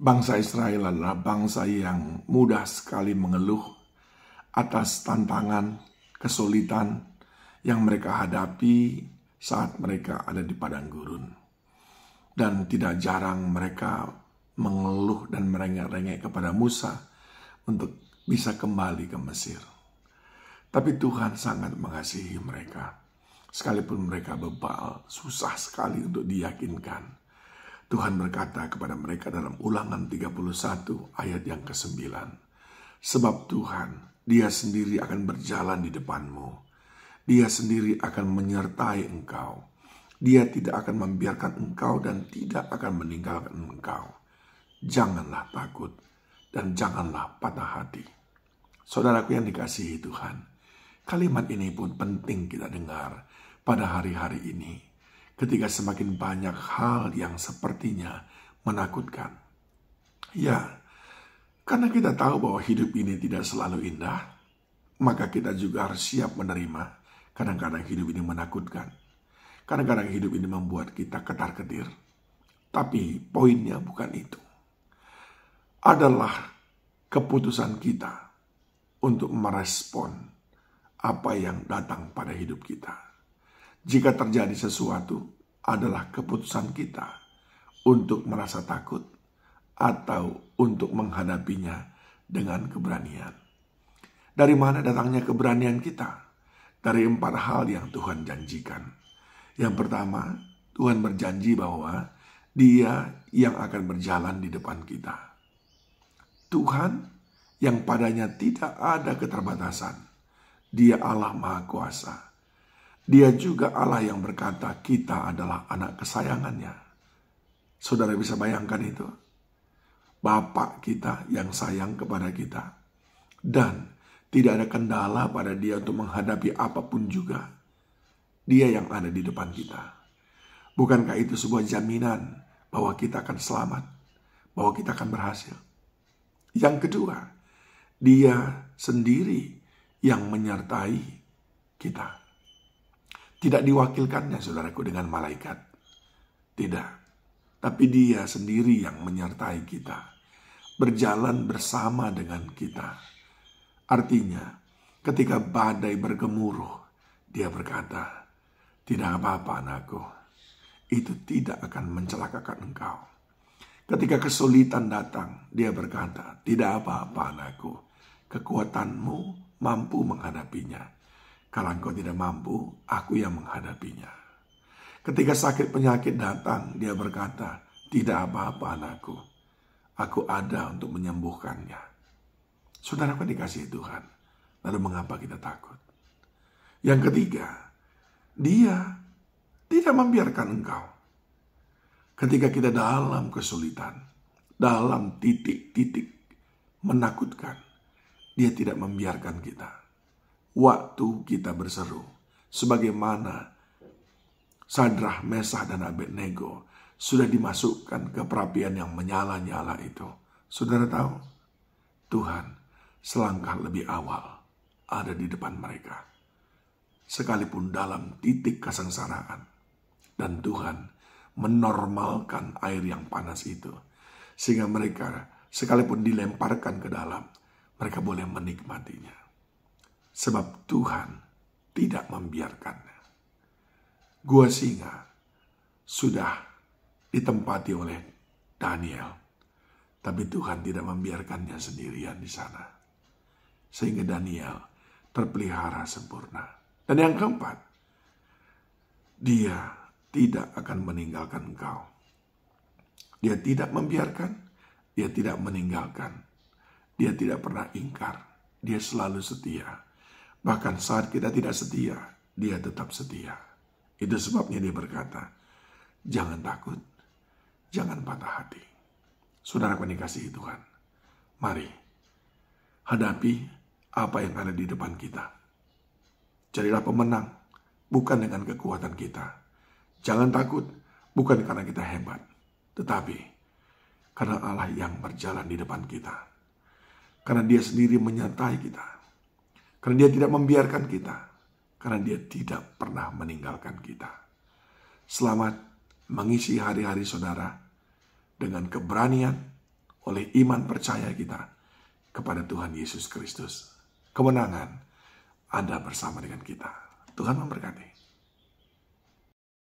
Bangsa Israel adalah bangsa yang mudah sekali mengeluh atas tantangan, kesulitan yang mereka hadapi saat mereka ada di padang gurun. Dan tidak jarang mereka mengeluh dan merengek-rengek kepada Musa untuk bisa kembali ke Mesir. Tapi Tuhan sangat mengasihi mereka. Sekalipun mereka bebal, susah sekali untuk diyakinkan. Tuhan berkata kepada mereka dalam Ulangan 31 ayat yang ke-9. Sebab Tuhan, Dia sendiri akan berjalan di depanmu. Dia sendiri akan menyertai engkau. Dia tidak akan membiarkan engkau dan tidak akan meninggalkan engkau. Janganlah takut dan janganlah patah hati. Saudaraku yang dikasihi Tuhan, kalimat ini pun penting kita dengar pada hari-hari ini. Ketika semakin banyak hal yang sepertinya menakutkan. Ya, karena kita tahu bahwa hidup ini tidak selalu indah, maka kita juga harus siap menerima. Kadang-kadang hidup ini menakutkan. Kadang-kadang hidup ini membuat kita ketar-ketir. Tapi poinnya bukan itu. Adalah keputusan kita untuk merespon apa yang datang pada hidup kita. Jika terjadi sesuatu, adalah keputusan kita untuk merasa takut atau untuk menghadapinya dengan keberanian. Dari mana datangnya keberanian kita? Dari 4 hal yang Tuhan janjikan. Yang pertama, Tuhan berjanji bahwa Dia yang akan berjalan di depan kita. Tuhan yang padanya tidak ada keterbatasan. Dia Allah Maha Kuasa. Dia juga Allah yang berkata kita adalah anak kesayangannya. Saudara bisa bayangkan itu? Bapa kita yang sayang kepada kita. Dan tidak ada kendala pada Dia untuk menghadapi apapun juga. Dia yang ada di depan kita. Bukankah itu sebuah jaminan bahwa kita akan selamat? Bahwa kita akan berhasil? Yang kedua, Dia sendiri yang menyertai kita. Tidak diwakilkannya saudaraku dengan malaikat. Tidak. Tapi Dia sendiri yang menyertai kita. Berjalan bersama dengan kita. Artinya, ketika badai bergemuruh, Dia berkata, tidak apa-apa anakku. Itu tidak akan mencelakakan engkau. Ketika kesulitan datang, Dia berkata, tidak apa-apa anakku. Kekuatanmu mampu menghadapinya. Kalau engkau tidak mampu, aku yang menghadapinya. Ketika sakit penyakit datang, Dia berkata, tidak apa-apa anakku. Aku ada untuk menyembuhkannya. Saudara kan dikasihi Tuhan. Lalu mengapa kita takut? Yang ketiga, Dia tidak membiarkan engkau. Ketika kita dalam kesulitan, dalam titik-titik menakutkan, Dia tidak membiarkan kita. Waktu kita berseru, sebagaimana Sadrah, Mesah, dan Abednego sudah dimasukkan ke perapian yang menyala-nyala itu. Saudara tahu, Tuhan selangkah lebih awal ada di depan mereka. Sekalipun dalam titik kesengsaraan. Dan Tuhan menormalkan air yang panas itu. Sehingga mereka sekalipun dilemparkan ke dalam, mereka boleh menikmatinya. Sebab Tuhan tidak membiarkannya. Gua singa sudah ditempati oleh Daniel. Tapi Tuhan tidak membiarkannya sendirian di sana. Sehingga Daniel terpelihara sempurna. Dan yang keempat, Dia tidak akan meninggalkan engkau. Dia tidak membiarkan, Dia tidak meninggalkan. Dia tidak pernah ingkar, Dia selalu setia. Bahkan saat kita tidak setia, Dia tetap setia. Itu sebabnya Dia berkata, jangan takut, jangan patah hati. Saudara yang dikasihi Tuhan, mari hadapi apa yang ada di depan kita. Jadilah pemenang, bukan dengan kekuatan kita. Jangan takut, bukan karena kita hebat, tetapi karena Allah yang berjalan di depan kita. Karena Dia sendiri menyertai kita. Karena Dia tidak membiarkan kita. Karena Dia tidak pernah meninggalkan kita. Selamat mengisi hari-hari saudara dengan keberanian oleh iman percaya kita kepada Tuhan Yesus Kristus. Kemenangan ada bersama dengan kita. Tuhan memberkati.